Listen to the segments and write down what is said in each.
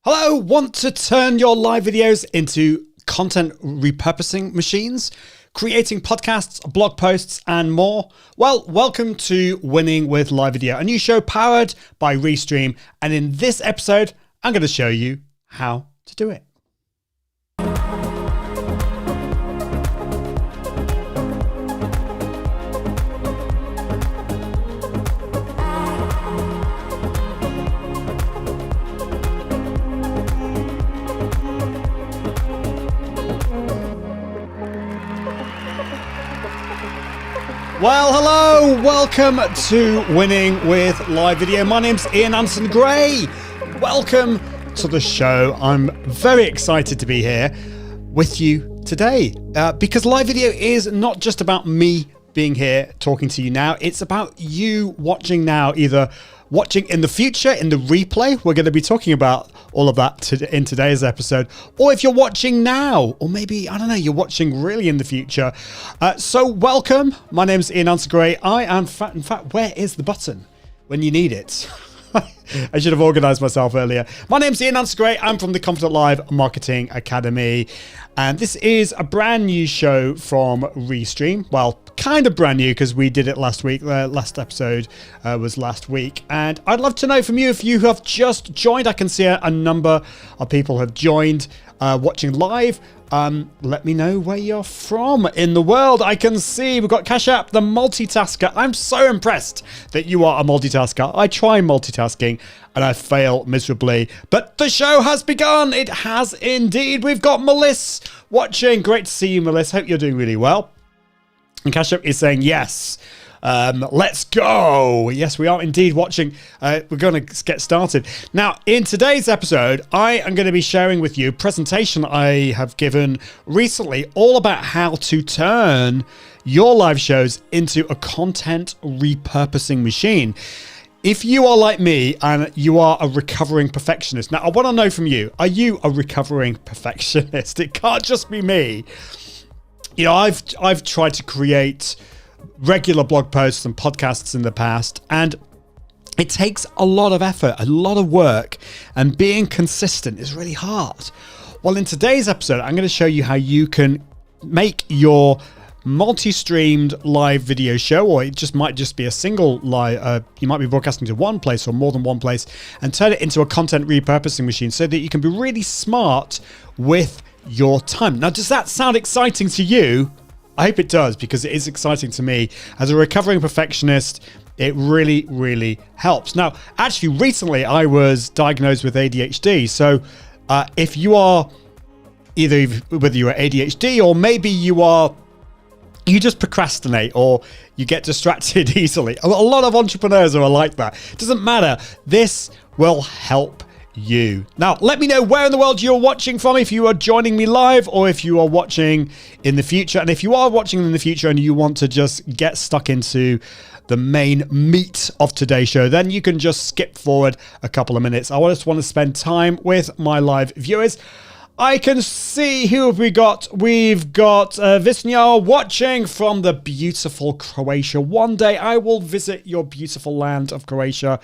Hello, want to turn your live videos into content repurposing machines? Creating podcasts, blog posts, and more? Well, welcome to Winning with Live Video, a new show powered by Restream. And in this episode, I'm going to show you how to do it. Well, hello, welcome to Winning with Live Video. My name's Ian Anderson Gray. Welcome to the show. I'm very excited to be here with you today because live video is not just about me being here talking to you now. It's about you watching now, either watching in the future, in the replay. We're going to be talking about all of that in today's episode. Or if you're watching now, or maybe, I don't know, you're watching really in the future. So welcome. My name's Ian Anderson Gray. I am, in fact, where is the button when you need it? I should have organized myself earlier. My name's Ian Anderson Gray. I'm from the Confident Live Marketing Academy. And this is a brand new show from Restream. Well, kind of brand new because we did it last week. Last episode was last week. And I'd love to know from you if you have just joined. I can see a number of people have joined watching live. Let me know where you're from in the world. I can see we've got Cash App, the multitasker. I'm so impressed that you are a multitasker. I try multitasking and I fail miserably, but the show has begun. It has indeed. We've got Melissa watching. Great to see you, Melissa. Hope you're doing really well. And Cash App is saying yes. Let's go. Yes, we are indeed watching. We're going to get started. Now, in today's episode, I am going to be sharing with you a presentation I have given recently all about how to turn your live shows into a content repurposing machine. If you are like me and you are a recovering perfectionist, now I want to know from you, are you a recovering perfectionist? It can't just be me. You know, I've tried to create regular blog posts and podcasts in the past, and it takes a lot of effort, a lot of work, and being consistent is really hard. Well, in today's episode, I'm going to show you how you can make your multi-streamed live video show, or it might just be a single live, you might be broadcasting to one place or more than one place, and turn it into a content repurposing machine so that you can be really smart with your time. Now, does that sound exciting to you? I hope it does, because it is exciting to me. As a recovering perfectionist, it really, really helps. Now, actually, recently I was diagnosed with ADHD. So if you are whether you're ADHD or maybe you just procrastinate or you get distracted easily. A lot of entrepreneurs are like that. It doesn't matter. This will help you. Now, let me know where in the world you're watching from, if you are joining me live or if you are watching in the future. And if you are watching in the future and you want to just get stuck into the main meat of today's show, then you can just skip forward a couple of minutes. I just want to spend time with my live viewers. I can see, who have we got? We've got Visnja watching from the beautiful Croatia. One day I will visit your beautiful land of Croatia.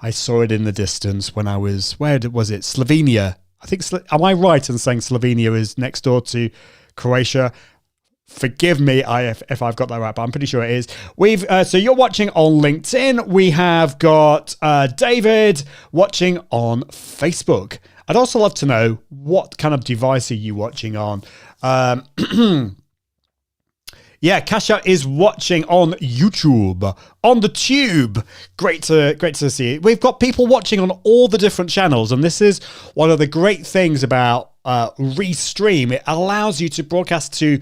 I saw it in the distance when I was, where was it? Slovenia. I think, am I right in saying Slovenia is next door to Croatia? Forgive me if I've got that right, but I'm pretty sure it is. So you're watching on LinkedIn. We have got David watching on Facebook. I'd also love to know, what kind of device are you watching on? Yeah, Kasha is watching on YouTube, on the tube. Great to see. We've got people watching on all the different channels, and this is one of the great things about Restream. It allows you to broadcast to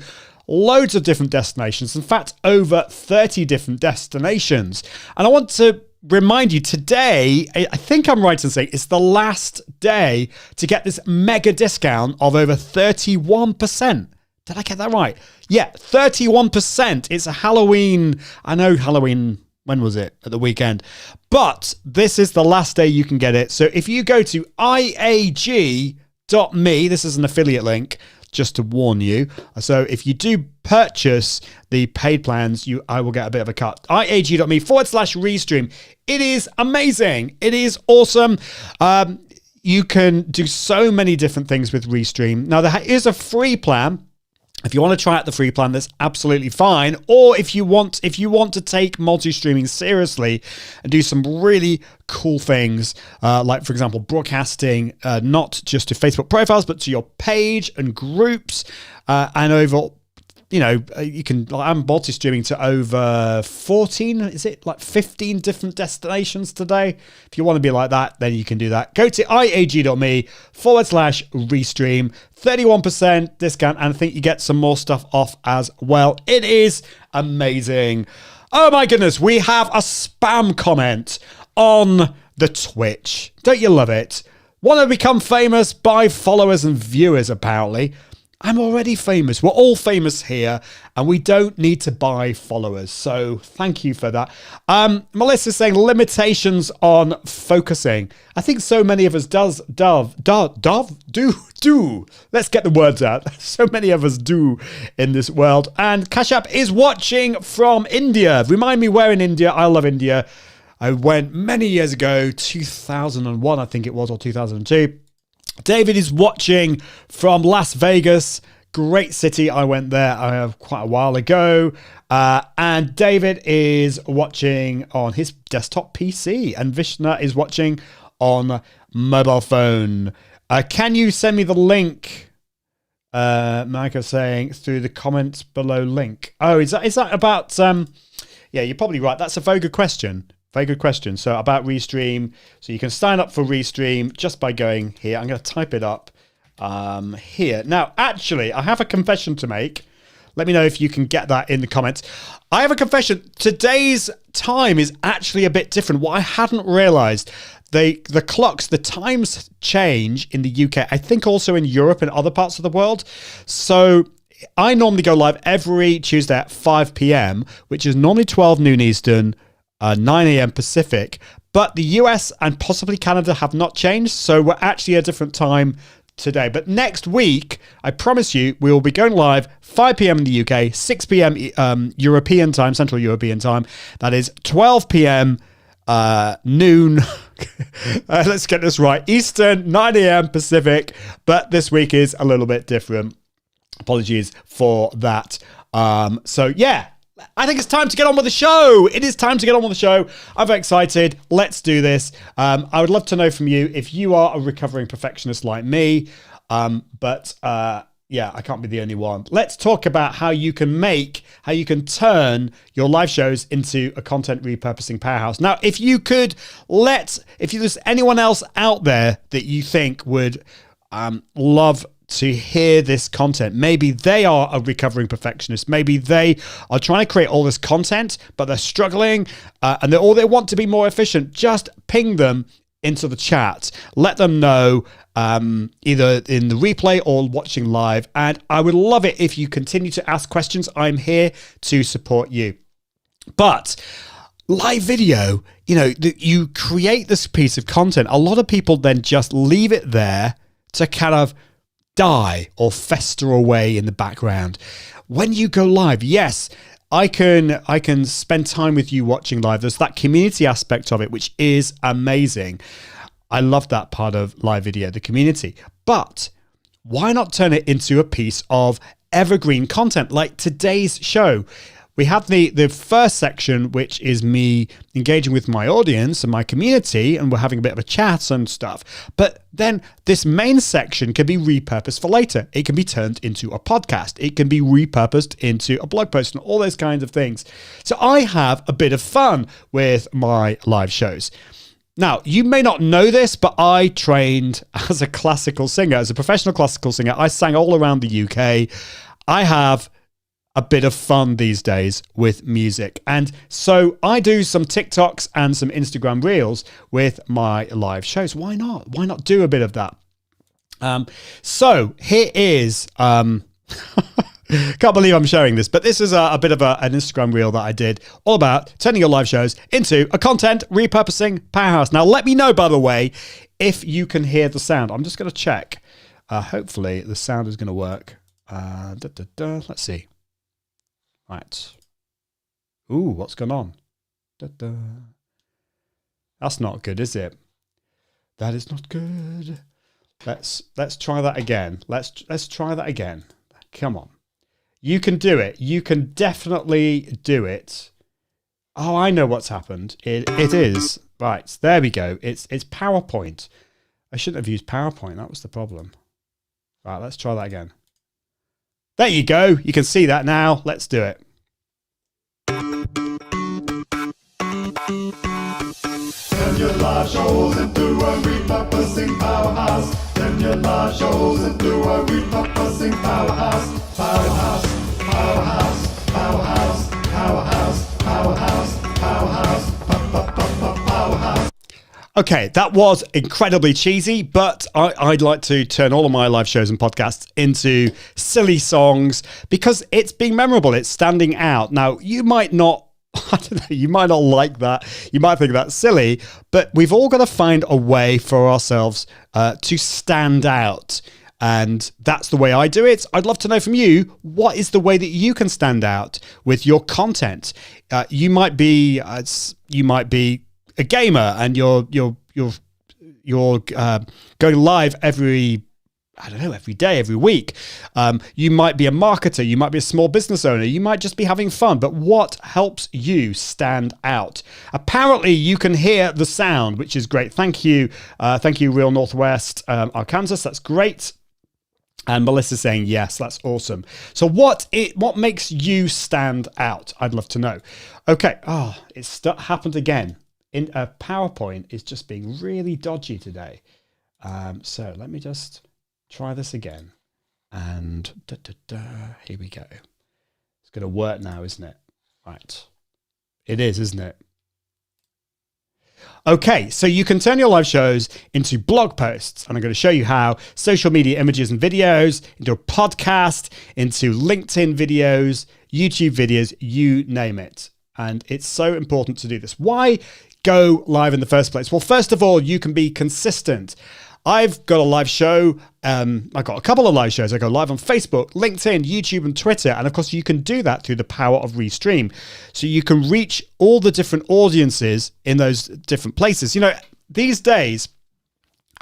loads of different destinations. In fact, over 30 different destinations. And I want to remind you, today, I think I'm right in saying it's the last day to get this mega discount of over 31%. Did I get that right? Yeah, 31%. It's a Halloween. I know Halloween, when was it? At the weekend. But this is the last day you can get it. So if you go to iag.me, this is an affiliate link, just to warn you. So if you do purchase the paid plans, I will get a bit of a cut. iag.me/Restream. It is amazing. It is awesome. you can do so many different things with Restream. Now, there is a free plan. If you want to try out the free plan, that's absolutely fine. Or if you want to take multi-streaming seriously and do some really cool things, like, for example, broadcasting not just to Facebook profiles, but to your page and groups, and over, you can, I'm multi-streaming to over 14, is it like 15 different destinations today? If you want to be like that, then you can do that. Go to iag.me/Restream, 31% discount, and I think you get some more stuff off as well. It is amazing. Oh my goodness, we have a spam comment on the Twitch. Don't you love it? Want to become famous by followers and viewers, apparently. I'm already famous. We're all famous here, and we don't need to buy followers. So thank you for that. Melissa's saying limitations on focusing. I think so many of us do. Let's get the words out. So many of us do in this world. And Kashyap is watching from India. Remind me where in India. I love India. I went many years ago, 2001, I think it was, or 2002. David is watching from Las Vegas. Great city. I went there quite a while ago. And David is watching on his desktop PC. And Vishna is watching on mobile phone. Can you send me the link? Mike is saying through the comments below link. Oh, is that about... yeah, you're probably right. That's a very good question. Very good question. So about Restream. So you can sign up for Restream just by going here. I'm going to type it up here. Now, actually, I have a confession to make. Let me know if you can get that in the comments. I have a confession. Today's time is actually a bit different. What I hadn't realized, the clocks, the times change in the UK. I think also in Europe and other parts of the world. So I normally go live every Tuesday at 5 p.m., which is normally 12 noon Eastern, 9 a.m. Pacific, but the US and possibly Canada have not changed, so we're actually at a different time today. But next week, I promise you, we will be going live 5 p.m. in the UK, 6 p.m. European time, Central European time. That is 12 p.m. Noon. Let's get this right. Eastern, 9 a.m. Pacific, but this week is a little bit different. Apologies for that. So yeah. I think it's time to get on with the show. It is time to get on with the show. I'm very excited. Let's do this. I would love to know from you if you are a recovering perfectionist like me. But yeah, I can't be the only one. Let's talk about how you can turn your live shows into a content repurposing powerhouse. Now, if there's anyone else out there that you think would love to hear this content. Maybe they are a recovering perfectionist. Maybe they are trying to create all this content, but they're struggling and they want to be more efficient. Just ping them into the chat. Let them know either in the replay or watching live. And I would love it if you continue to ask questions. I'm here to support you. But live video, you create this piece of content. A lot of people then just leave it there to kind of die or fester away in the background. When you go live, yes, I can spend time with you watching live. There's that community aspect of it, which is amazing. I love that part of live video, the community. But why not turn it into a piece of evergreen content like today's show? We have the first section, which is me engaging with my audience and my community, and we're having a bit of a chat and stuff. But then this main section can be repurposed for later. It can be turned into a podcast. It can be repurposed into a blog post and all those kinds of things. So I have a bit of fun with my live shows. Now, you may not know this, but I trained as a classical singer, as a professional classical singer. I sang all around the UK. I have a bit of fun these days with music. And so I do some TikToks and some Instagram reels with my live shows. Why not? Why not do a bit of that? So here is, can't believe I'm sharing this, but this is a bit of an Instagram reel that I did all about turning your live shows into a content repurposing powerhouse. Now, let me know, by the way, if you can hear the sound. I'm just going to check. Hopefully the sound is going to work. Let's see. Right. Ooh, what's going on? That's not good, is it? That is not good. Let's try that again. Let's try that again. Come on. You can do it. You can definitely do it. Oh, I know what's happened. It is. Right, there we go. It's PowerPoint. I shouldn't have used PowerPoint. That was the problem. Right, let's try that again. There you go. You can see that now. Let's do it. Turn your live shows into a repurposing powerhouse. Turn your live shows into a repurposing powerhouse. Powerhouse, powerhouse, powerhouse, powerhouse, powerhouse, powerhouse, powerhouse. Okay, that was incredibly cheesy, but I'd like to turn all of my live shows and podcasts into silly songs because it's being memorable. It's standing out. Now, you might not, I don't know, you might not like that. You might think that's silly, but we've all got to find a way for ourselves to stand out. And that's the way I do it. I'd love to know from you, what is the way that you can stand out with your content? You might be a gamer and you're going live every day, every week. You might be a marketer, you might be a small business owner, you might just be having fun, but what helps you stand out? Apparently you can hear the sound, which is great. Thank you, Real Northwest Arkansas, that's great. And Melissa's saying, yes, that's awesome. So what makes you stand out? I'd love to know. Okay, it's happened again. In PowerPoint is just being really dodgy today. So let me just try this again. And here we go. It's going to work now, isn't it? Right. It is, isn't it? Okay, so you can turn your live shows into blog posts, and I'm going to show you how. Social media images and videos, into a podcast, into LinkedIn videos, YouTube videos, you name it. And it's so important to do this. Why go live in the first place? Well, first of all, you can be consistent. I've got a live show. I've got a couple of live shows. I go live on Facebook, LinkedIn, YouTube, and Twitter. And of course, you can do that through the power of Restream. So you can reach all the different audiences in those different places. You know, these days,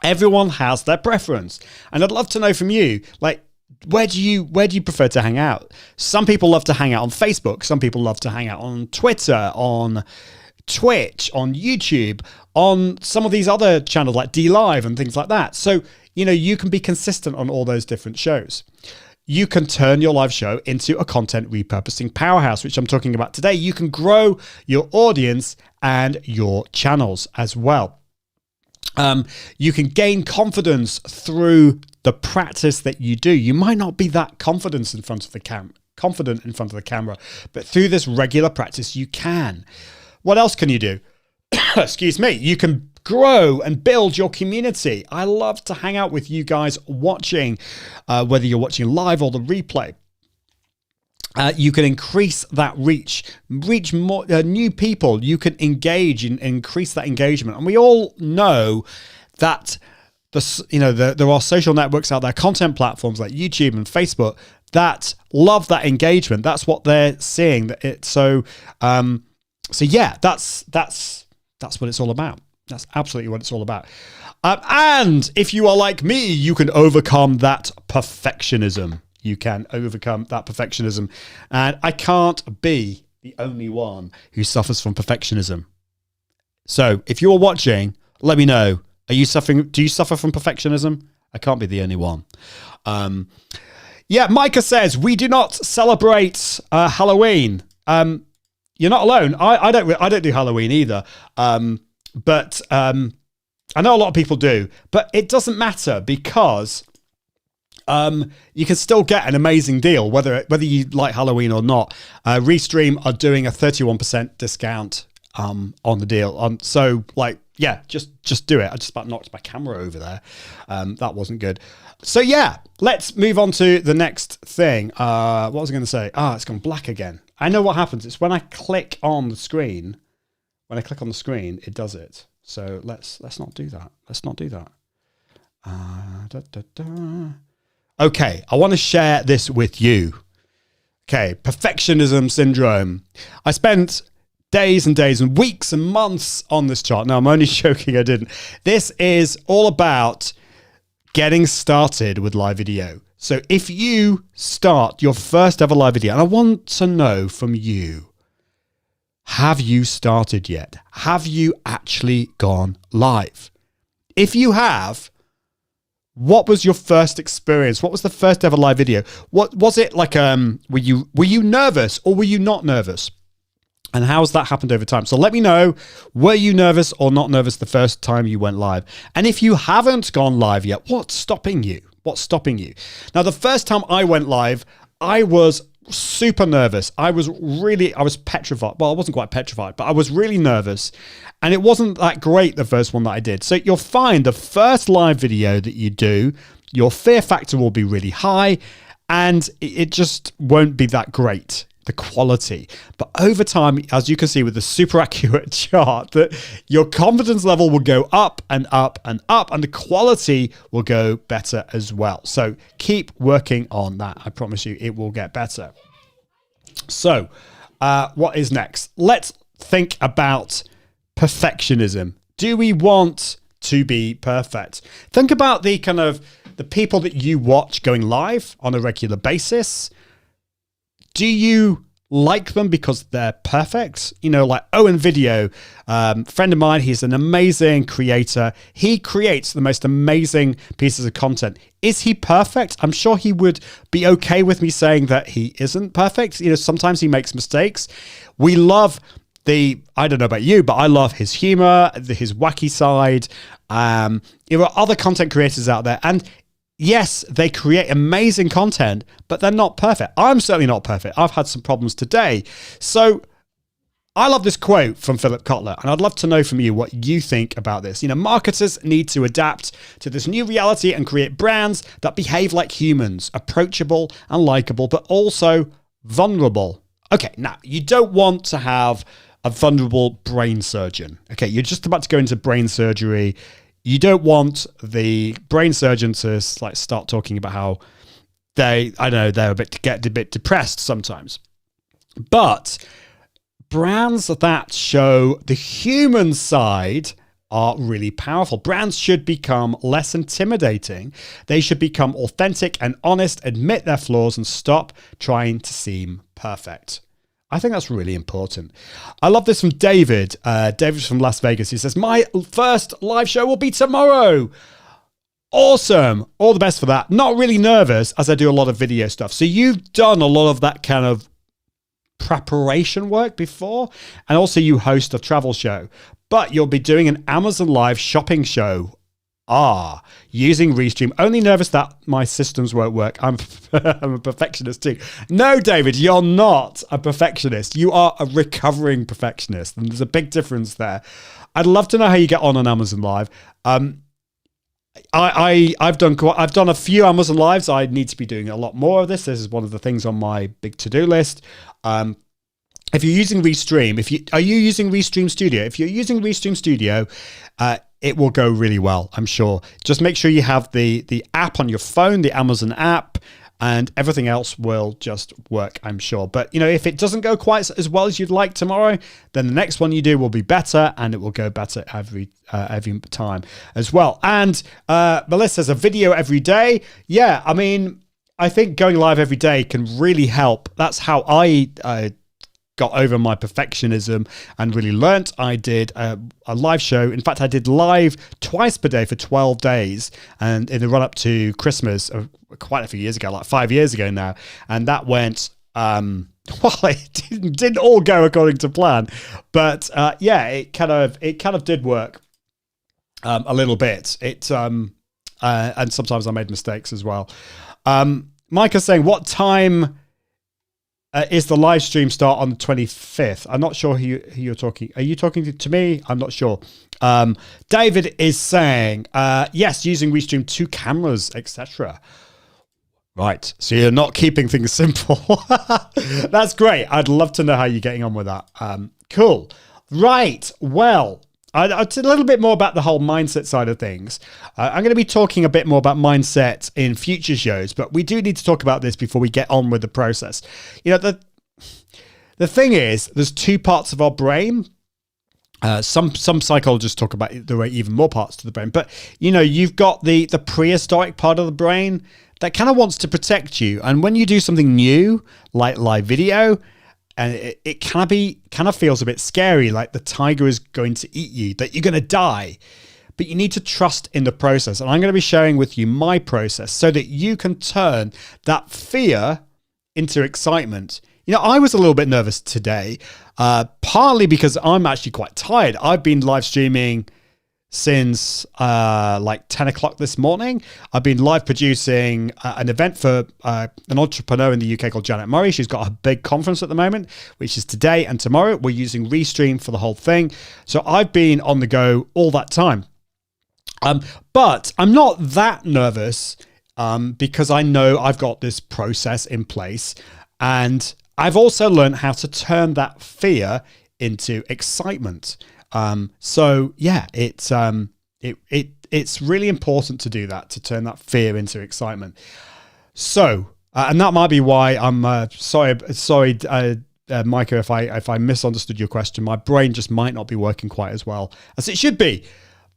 everyone has their preference. And I'd love to know from you, like, where do you prefer to hang out? Some people love to hang out on Facebook. Some people love to hang out on Twitter, on Twitch, on YouTube, on some of these other channels like D Live and things like that. So, you know, you can be consistent on all those different shows. You can turn your live show into a content repurposing powerhouse, which I'm talking about today. You can grow your audience and your channels as well. You can gain confidence through the practice that you do. You might not be that confident in front of the camera, but through this regular practice, you can. What else can you do? Excuse me. You can grow and build your community. I love to hang out with you guys watching, whether you're watching live or the replay. You can increase that reach more new people. You can engage and increase that engagement. And we all know that there are social networks out there, content platforms like YouTube and Facebook that love that engagement. That's what they're seeing. So yeah, that's what it's all about. That's absolutely what it's all about. And if you are like me, you can overcome that perfectionism. You can overcome that perfectionism. And I can't be the only one who suffers from perfectionism. So if you're watching, let me know. Do you suffer from perfectionism? I can't be the only one. Yeah, Micah says, we do not celebrate Halloween. You're not alone. I don't do Halloween either. But I know a lot of people do. But it doesn't matter because you can still get an amazing deal, whether you like Halloween or not. Restream are doing a 31% discount on the deal. So like, yeah, just do it. I just about knocked my camera over there. That wasn't good. So yeah, let's move on to the next thing. What was I going to say? It's gone black again. I know what happens. It's when I click on the screen. When I click on the screen, it does it. So let's not do that. Let's not do that. Okay, I want to share this with you. Okay, perfectionism syndrome. I spent days and days and weeks and months on this chart. No, I'm only joking, I didn't. This is all about getting started with live video. So if you start your first ever live video, and I want to know from you, have you started yet? Have you actually gone live? If you have, what was your first experience? What was the first ever live video? What was it like? Were you nervous or were you not nervous? And how has that happened over time? So let me know, were you nervous or not nervous the first time you went live? And if you haven't gone live yet, what's stopping you? What's stopping you? Now, the first time I went live, I was super nervous. I was petrified. Well, I wasn't quite petrified, but I was really nervous. And it wasn't that great, the first one that I did. So you'll find the first live video that you do, your fear factor will be really high and it just won't be that great, the quality. But over time, as you can see with the super accurate chart, that your confidence level will go up and up and up, and the quality will go better as well. So keep working on that. I promise you it will get better. So what is next? Let's think about perfectionism. Do we want to be perfect? Think about the people that you watch going live on a regular basis. Do you like them because they're perfect? You know, like Owen Video, friend of mine, he's an amazing creator. He creates the most amazing pieces of content. Is he perfect? I'm sure he would be okay with me saying that he isn't perfect. You know, sometimes he makes mistakes. We love I don't know about you, but I love his humor, his wacky side. There are other content creators out there, and yes, they create amazing content, but they're not perfect. I'm certainly not perfect. I've had some problems today. So I love this quote from Philip Kotler, and I'd love to know from you what you think about this. You know, marketers need to adapt to this new reality and create brands that behave like humans, approachable and likable, but also vulnerable. Okay, now, you don't want to have a vulnerable brain surgeon. Okay, you're just about to go into brain surgery. You don't want the brain surgeon to like start talking about how they're get a bit depressed sometimes. But brands that show the human side are really powerful. Brands should become less intimidating. They should become authentic and honest, admit their flaws, and stop trying to seem perfect. I think that's really important. I love this from David. David's from Las Vegas. He says, my first live show will be tomorrow. Awesome. All the best for that. Not really nervous as I do a lot of video stuff. So you've done a lot of that kind of preparation work before. And also you host a travel show. But you'll be doing an Amazon Live shopping show. Using Restream. Only nervous that my systems won't work. I'm a perfectionist too. No, David, you're not a perfectionist. You are a recovering perfectionist, and there's a big difference there. I'd love to know how you get on Amazon Live. I've done a few Amazon Lives. I need to be doing a lot more of this. This is one of the things on my big to-do list. If you're using Restream, are you using Restream Studio? If you're using Restream Studio, it will go really well, I'm sure. Just make sure you have the app on your phone, the Amazon app, and everything else will just work, I'm sure. But, you know, if it doesn't go quite as well as you'd like tomorrow, then the next one you do will be better, and it will go better every time as well. And Melissa says a video every day. Yeah, I mean, I think going live every day can really help. That's how I got over my perfectionism and really learnt. I did a live show. In fact, I did live twice per day for 12 days, and in the run up to Christmas, quite a few years ago, like 5 years ago now. And that went, well, it didn't all go according to plan, but yeah, it kind of did work a little bit. And sometimes I made mistakes as well. Mike is saying, what time is the live stream start on the 25th? I'm not sure who you're talking. Are you talking to me? I'm not sure. David is saying, yes, using Restream 2 cameras, etc. Right. So you're not keeping things simple. That's great. I'd love to know how you're getting on with that. Cool. Right. Well, I'll tell a little bit more about the whole mindset side of things. I'm going to be talking a bit more about mindset in future shows, but we do need to talk about this before we get on with the process. You know, the the thing is, there's two parts of our brain. Some psychologists talk about there are even more parts to the brain, but you've got the prehistoric part of the brain that kind of wants to protect you. And when you do something new, like live video, and it kind of feels a bit scary, like the tiger is going to eat you, that you're going to die. But you need to trust in the process. And I'm going to be sharing with you my process so that you can turn that fear into excitement. I was a little bit nervous today, partly because I'm actually quite tired. I've been live streaming since like 10 o'clock this morning. I've been live producing an event for an entrepreneur in the UK called Janet Murray. She's got a big conference at the moment, which is today and tomorrow. We're using Restream for the whole thing. So I've been on the go all that time. But I'm not that nervous because I know I've got this process in place, and I've also learned how to turn that fear into excitement. So yeah, it's really important to do that, to turn that fear into excitement. So, and that might be why I'm sorry, Micah, if I misunderstood your question. My brain just might not be working quite as well as it should be.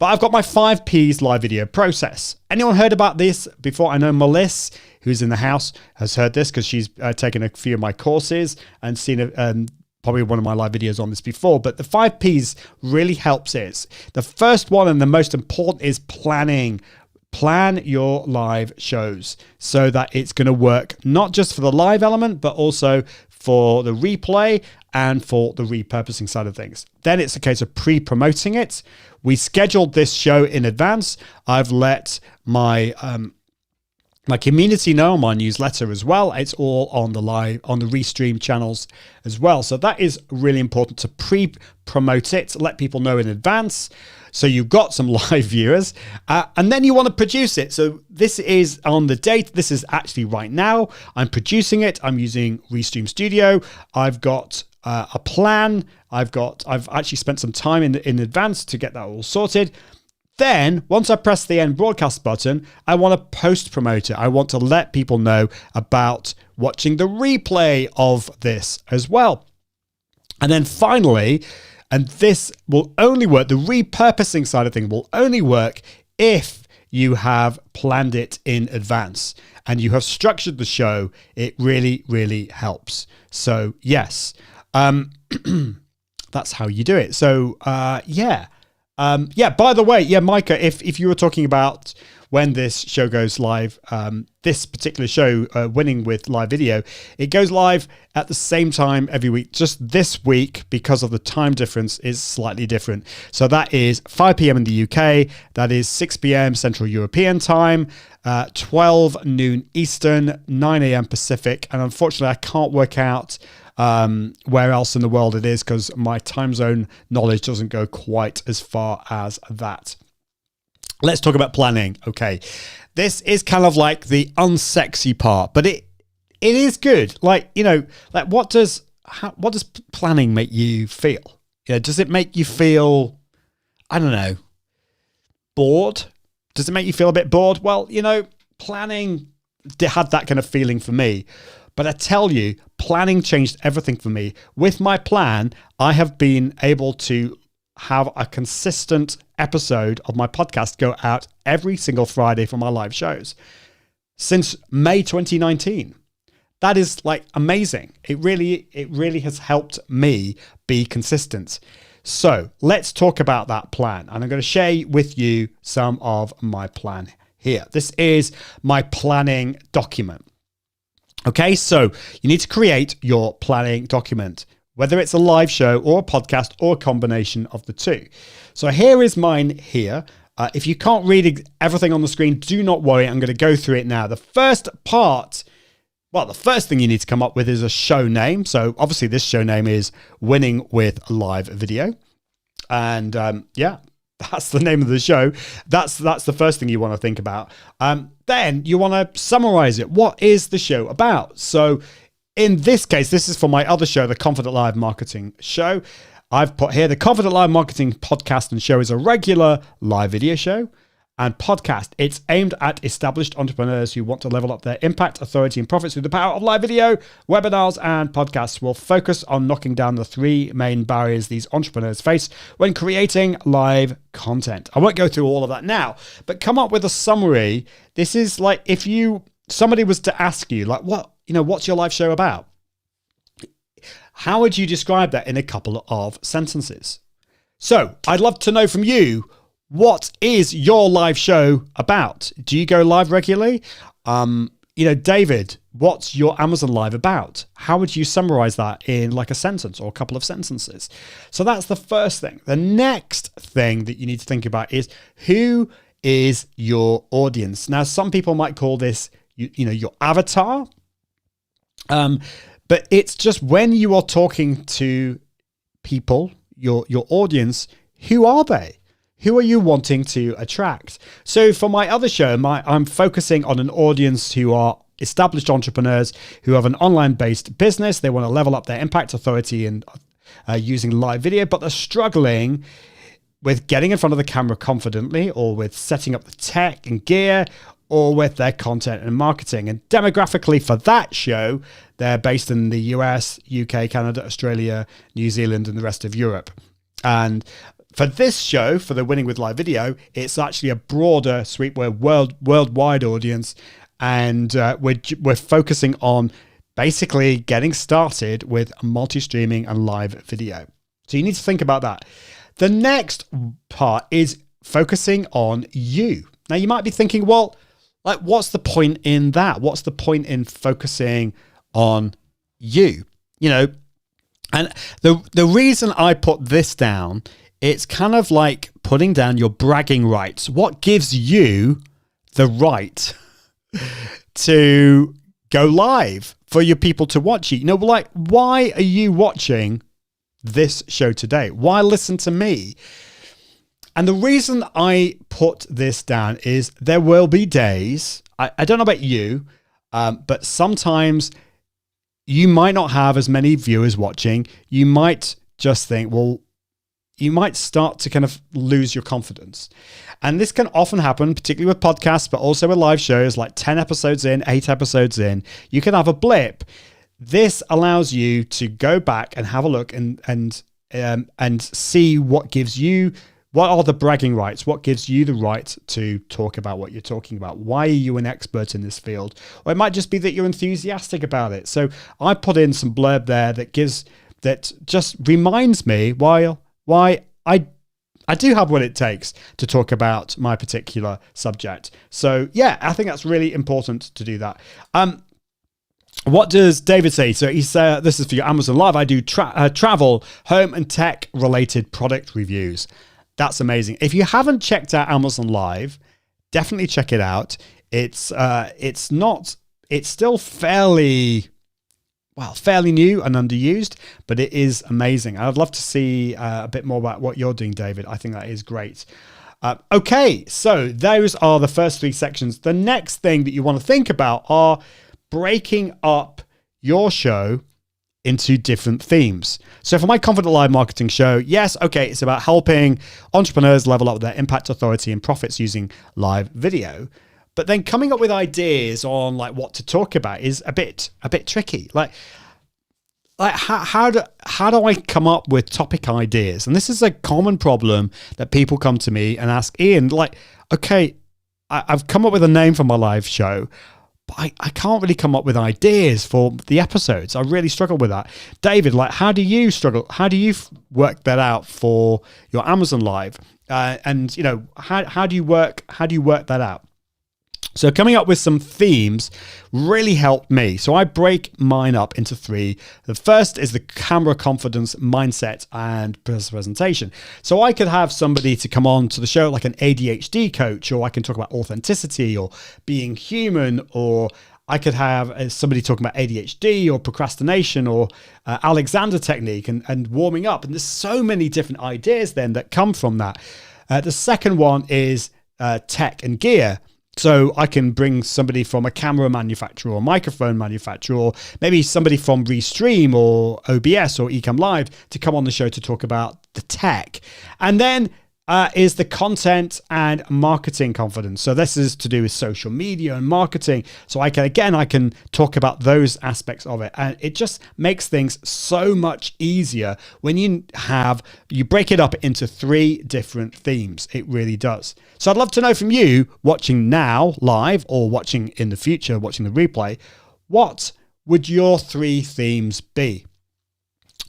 But I've got my 5 Ps live video process. Anyone heard about this before? I know Melissa, who's in the house, has heard this because she's taken a few of my courses and seen probably one of my live videos on this before. But the 5 Ps really helps it. The first one and the most important is planning. Plan your live shows so that it's going to work not just for the live element, but also for the replay and for the repurposing side of things. Then it's a case of pre-promoting it. We scheduled this show in advance. I've let my my community know on my newsletter as well. It's all on the Restream channels as well. So that is really important to pre-promote it, let people know in advance. So you've got some live viewers, and then you want to produce it. So this is on the date. This is actually right now. I'm producing it. I'm using Restream Studio. I've got a plan. I've actually spent some time in advance to get that all sorted. Then, once I press the end broadcast button, I want to post promote it. I want to let people know about watching the replay of this as well. And then finally, and this will only work, the repurposing side of things will only work if you have planned it in advance and you have structured the show. It really, really helps. So yes, that's how you do it. So yeah. By the way, Micah, if you were talking about when this show goes live, this particular show, Winning with Live Video, it goes live at the same time every week. Just this week, because of the time difference, is slightly different. So that is 5 p.m. in the UK. That is 6 p.m. Central European time, 12 noon Eastern, 9 a.m. Pacific. And unfortunately, I can't work out where else in the world it is because my time zone knowledge doesn't go quite as far as that. Let's talk about planning. Okay, this is kind of like the unsexy part, but it is good. Like, what does planning make you feel? Does it make you feel, I don't know, bored? Does it make you feel a bit bored? Well, planning had that kind of feeling for me. But I tell you, planning changed everything for me. With my plan, I have been able to have a consistent episode of my podcast go out every single Friday for my live shows since May 2019. That is like amazing. It really has helped me be consistent. So let's talk about that plan. And I'm going to share with you some of my plan here. This is my planning document. Okay, so you need to create your planning document, whether it's a live show or a podcast or a combination of the two. So here is mine here. If you can't read everything on the screen, do not worry. I'm going to go through it now. The first part, the first thing you need to come up with is a show name. So obviously this show name is Winning with Live Video. And that's the name of the show. That's the first thing you want to think about. Then you want to summarize it. What is the show about? So in this case, this is for my other show, the Confident Live Marketing Show. I've put here the Confident Live Marketing Podcast and Show is a regular live video show. and podcast. It's aimed at established entrepreneurs who want to level up their impact, authority, and profits through the power of live video. Webinars and podcasts will focus on knocking down the three main barriers these entrepreneurs face when creating live content. I won't go through all of that now, but come up with a summary. This is like if somebody was to ask you, like, what's your live show about? How would you describe that in a couple of sentences? So I'd love to know from you, what is your live show about? Do you go live regularly? David, what's your Amazon Live about? How would you summarize that in like a sentence or a couple of sentences? So that's the first thing. The next thing that you need to think about is, who is your audience? Now, some people might call this, your avatar. But it's just when you are talking to people, your audience, who are they? Who are you wanting to attract? So for my other show, I'm focusing on an audience who are established entrepreneurs who have an online-based business. They want to level up their impact, authority, and using live video, but they're struggling with getting in front of the camera confidently, or with setting up the tech and gear, or with their content and marketing. And demographically for that show, they're based in the US, UK, Canada, Australia, New Zealand, and the rest of Europe. And for this show, for the Winning with Live Video, it's actually a broader suite, worldwide audience, and we're focusing on basically getting started with multi-streaming and live video. So you need to think about that. The next part is focusing on you. Now you might be thinking, well, like, what's the point in that? What's the point in focusing on you? And the reason I put this down, it's kind of like putting down your bragging rights. What gives you the right to go live for your people to watch you? Like, why are you watching this show today? Why listen to me? And the reason I put this down is there will be days, I don't know about you, but sometimes you might not have as many viewers watching. You might just think, well, you might start to kind of lose your confidence. And this can often happen, particularly with podcasts, but also with live shows, like 10 episodes in, 8 episodes in, you can have a blip. This allows you to go back and have a look and see what are the bragging rights? What gives you the right to talk about what you're talking about? Why are you an expert in this field? Or it might just be that you're enthusiastic about it. So I put in some blurb there that just reminds me why I do have what it takes to talk about my particular subject. So yeah, I think that's really important to do that. What does David say? So he said, this is for your Amazon Live. I do travel, home, and tech related product reviews. That's amazing. If you haven't checked out Amazon Live, definitely check it out. It's still fairly new and underused, but it is amazing. I'd love to see a bit more about what you're doing, David. I think that is great. Okay, so those are the first 3 sections. The next thing that you want to think about are breaking up your show into different themes. So for my Confident Live Marketing show, yes, okay, it's about helping entrepreneurs level up their impact, authority, and profits using live video. But then coming up with ideas on like what to talk about is a bit tricky. Like how do I come up with topic ideas? And this is a common problem that people come to me and ask Ian, like, okay, I've come up with a name for my live show, but I can't really come up with ideas for the episodes. I really struggle with that. David, like, how do you struggle? How do you work that out for your Amazon Live? And how do you work that out? So coming up with some themes really helped me. So I break mine up into 3. The first is the camera confidence, mindset, and presentation. So I could have somebody to come on to the show like an ADHD coach, or I can talk about authenticity or being human, or I could have somebody talking about ADHD or procrastination or Alexander technique and warming up. And there's so many different ideas then that come from that. The second one is tech and gear. So I can bring somebody from a camera manufacturer or microphone manufacturer, or maybe somebody from Restream or OBS or Ecamm Live to come on the show to talk about the tech. And then is the content and marketing confidence. So this is to do with social media and marketing. So I can talk about those aspects of it. And it just makes things so much easier when you break it up into 3 different themes. It really does. So I'd love to know from you watching now live or watching in the future, watching the replay, what would your 3 themes be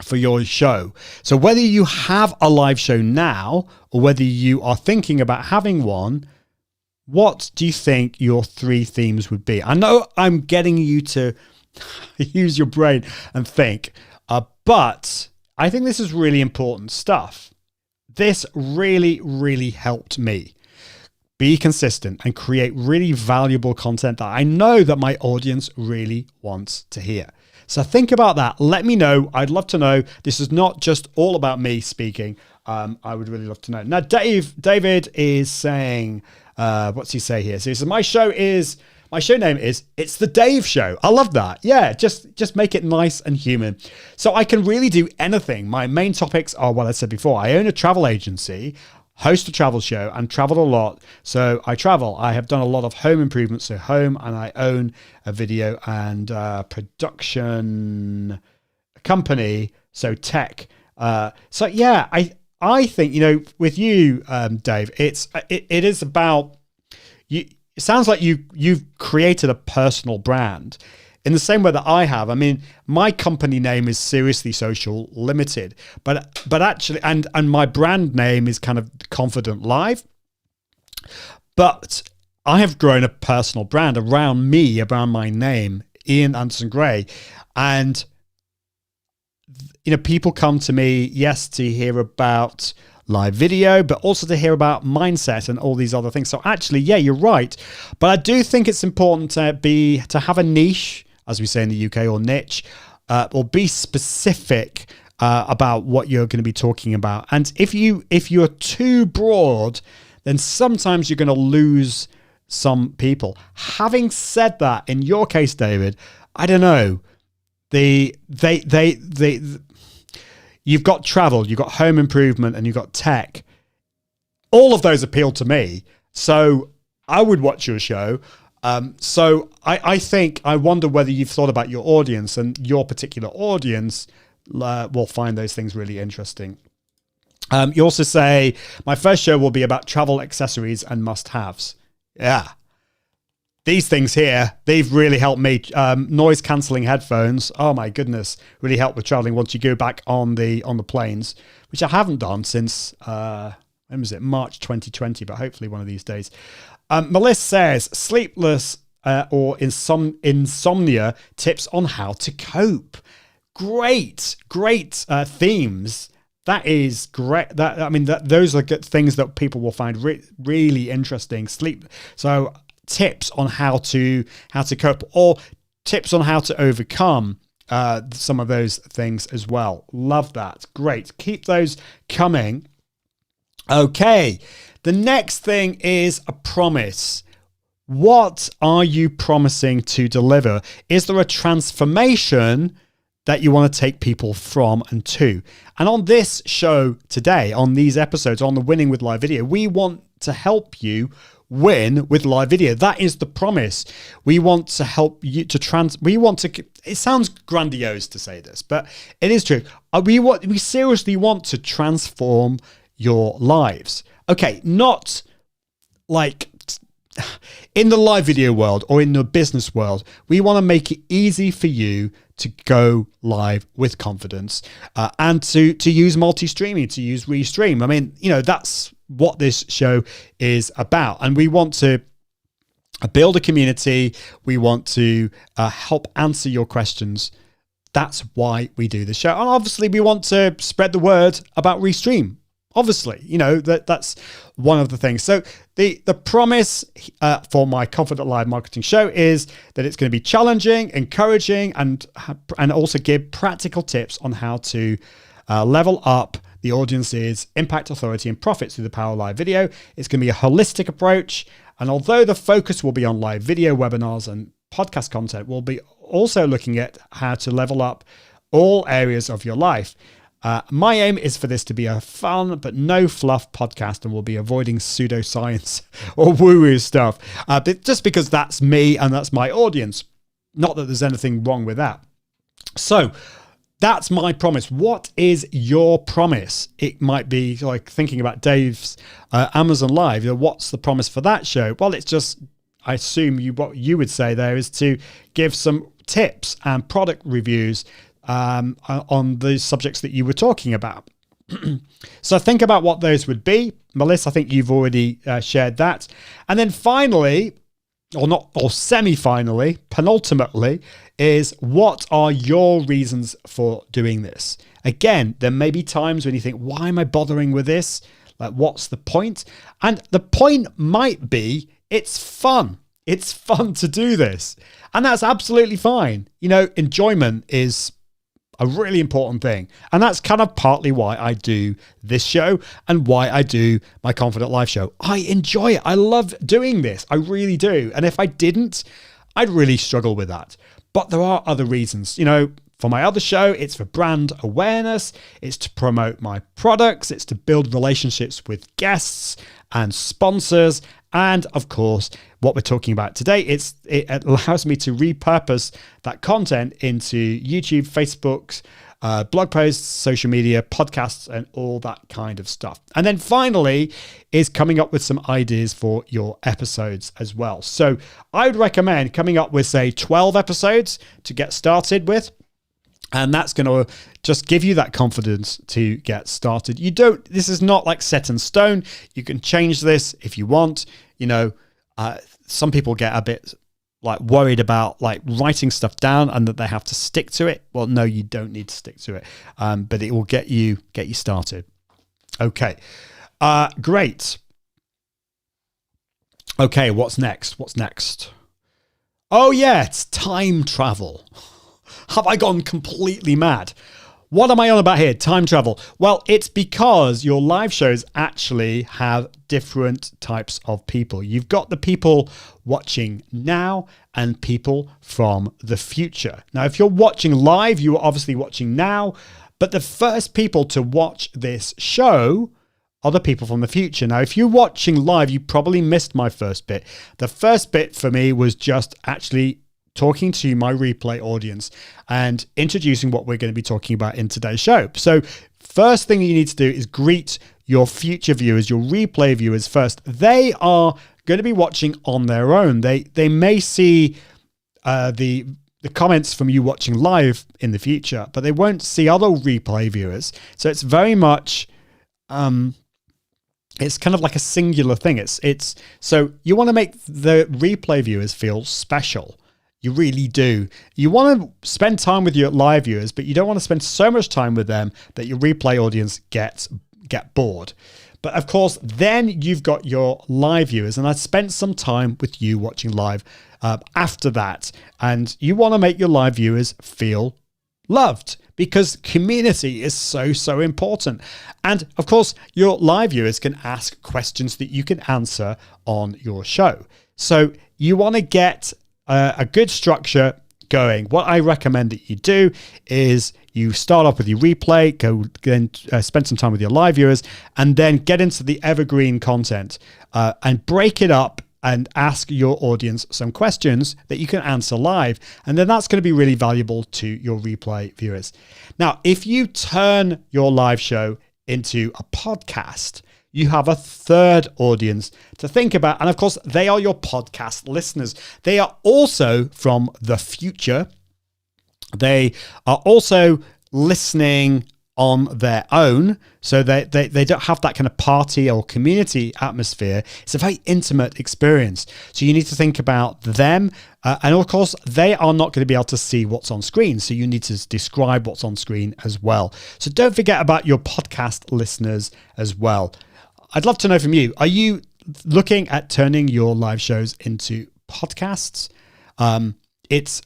for your show? So whether you have a live show now or whether you are thinking about having one, what do you think your 3 themes would be? I know I'm getting you to use your brain and think, but I think this is really important stuff. This really, really helped me be consistent and create really valuable content that I know that my audience really wants to hear. So think about that. Let me know. I'd love to know. This is not just all about me speaking. I would really love to know. Now, David is saying, what's he say here? So he says, my show name is It's the Dave Show. I love that. Yeah, just make it nice and human. So I can really do anything. My main topics are what I said before. I own a travel agency, host a travel show, and travel a lot. So I travel. I have done a lot of home improvements, so home, and I own a video and production company, so tech. So yeah, I think, with you, Dave, it is about you. It sounds like you've created a personal brand in the same way that I have. I mean, my company name is Seriously Social Limited, but actually, and my brand name is kind of Confident Live. But I have grown a personal brand around me, around my name, Ian Anderson Gray, and people come to me, yes, to hear about live video, but also to hear about mindset and all these other things. So actually, yeah, you're right. But I do think it's important to have a niche, as we say in the UK, or niche, or be specific about what you're going to be talking about. And if you're too broad, then sometimes you're going to lose some people. Having said that, in your case, David, I don't know. You've got travel, you've got home improvement, and you've got tech. All of those appeal to me. So I would watch your show. So I wonder whether you've thought about your audience, and your particular audience will find those things really interesting. You also say, my first show will be about travel accessories and must-haves. Yeah. These things here, they've really helped me. Noise cancelling headphones, oh my goodness, really help with traveling once you go back on the planes, which I haven't done since, when was it? March 2020, but hopefully one of these days. Melissa says, sleepless or insomnia tips on how to cope. Great themes. That is great. Those are good things that people will find really interesting. So tips on how to cope, or tips on how to overcome some of those things as well. Love that. Great. Keep those coming. Okay. The next thing is a promise. What are you promising to deliver? Is there a transformation that you want to take people from and to? And on this show today, on these episodes, on the Winning with Live Video, we want to help you win with live video. That is the promise. We want to help you to it sounds grandiose to say this, but it is true. We seriously want to transform your lives. Okay, not like in the live video world or in the business world. We want to make it easy for you to go live with confidence, and to use multi-streaming, to use Restream. I mean, that's what this show is about. And we want to build a community. We want to help answer your questions. That's why we do the show. And obviously we want to spread the word about Restream. Obviously, that's one of the things. So the promise for my Confident Live Marketing Show is that it's going to be challenging, encouraging, and also give practical tips on how to level up the audience's impact, authority, and profits through the power of live video. It's going to be a holistic approach. And although the focus will be on live video webinars and podcast content, we'll be also looking at how to level up all areas of your life. My aim is for this to be a fun but no fluff podcast, and we'll be avoiding pseudoscience or woo-woo stuff, but just because that's me and that's my audience. Not that there's anything wrong with that. So that's my promise. What is your promise? It might be like thinking about Dave's Amazon Live. What's the promise for that show? Well, it's just, I assume what you would say there is to give some tips and product reviews on the subjects that you were talking about. So think about what those would be. Melissa, I think you've already shared that. And then finally, or semi-finally, penultimately, is what are your reasons for doing this? Again, there may be times when you think, why am I bothering with this? Like, what's the point? And the point might be, it's fun. It's fun to do this. And that's absolutely fine. Enjoyment is a really important thing. And that's kind of partly why I do this show and why I do my Confident Life show. I enjoy it. I love doing this. I really do. And if I didn't, I'd really struggle with that. But there are other reasons. For my other show, it's for brand awareness. It's to promote my products. It's to build relationships with guests and sponsors. And of course, what we're talking about today, it allows me to repurpose that content into YouTube, Facebook, blog posts, social media, podcasts, and all that kind of stuff. And then finally is coming up with some ideas for your episodes as well. So I would recommend coming up with, say, 12 episodes to get started with. And that's going to just give you that confidence to get started. This is not like set in stone. You can change this if you want. Some people get a bit like worried about like writing stuff down and that they have to stick to it. Well, no, you don't need to stick to it. But it will get you started. Okay. Great. Okay. What's next? Oh yeah, it's time travel. Have I gone completely mad? What am I on about here? Time travel. Well, it's because your live shows actually have different types of people. You've got the people watching now and people from the future. Now, if you're watching live, you are obviously watching now, but the first people to watch this show are the people from the future. Now, if you're watching live, you probably missed my first bit. The first bit for me was just actually talking to my replay audience and introducing what we're going to be talking about in today's show. So first thing you need to do is greet your future viewers, your replay viewers first. They are going to be watching on their own. They may see the comments from you watching live in the future, but they won't see other replay viewers. So it's very much it's kind of like a singular thing. It's so you want to make the replay viewers feel special. You really do. You want to spend time with your live viewers, but you don't want to spend so much time with them that your replay audience get bored. But of course, then you've got your live viewers, and I spent some time with you watching live after that. And you want to make your live viewers feel loved, because community is so important. And of course, your live viewers can ask questions that you can answer on your show. So you want to get a good structure going. What I recommend that you do is you start off with your replay, spend some time with your live viewers, and then get into the evergreen content and break it up and ask your audience some questions that you can answer live. And then that's going to be really valuable to your replay viewers. Now, if you turn your live show into a podcast, you have a third audience to think about. And of course, they are your podcast listeners. They are also from the future. They are also listening on their own. So they don't have that kind of party or community atmosphere. It's a very intimate experience. So you need to think about them. And of course, they are not going to be able to see what's on screen. So you need to describe what's on screen as well. So don't forget about your podcast listeners as well. I'd love to know from you. Are you looking at turning your live shows into podcasts? It's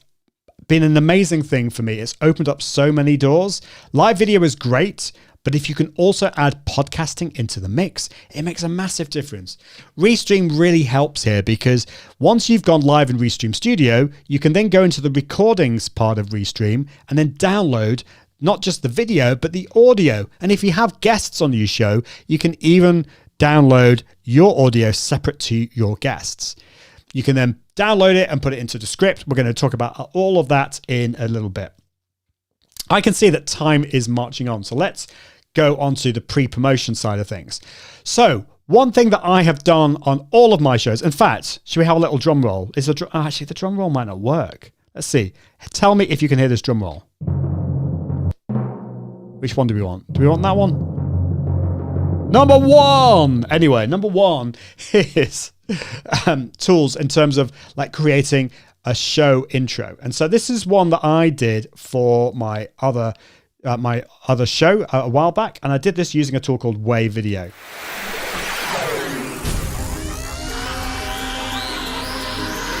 been an amazing thing for me. It's opened up so many doors. Live video is great, but if you can also add podcasting into the mix, it makes a massive difference. Restream really helps here, because once you've gone live in Restream Studio, you can then go into the recordings part of Restream and then download not just the video, but the audio. And if you have guests on your show, you can even download your audio separate to your guests. You can then download it and put it into the script. We're going to talk about all of that in a little bit. I can see that time is marching on. So let's go on to the pre-promotion side of things. So one thing that I have done on all of my shows, in fact, should we have a little drum roll? Actually, the drum roll might not work. Let's see. Tell me if you can hear this drum roll. Which one do we want? Do we want that one? Number one. Anyway, number one is tools in terms of like creating a show intro. And so this is one that I did for my other show a while back. And I did this using a tool called Wave Video.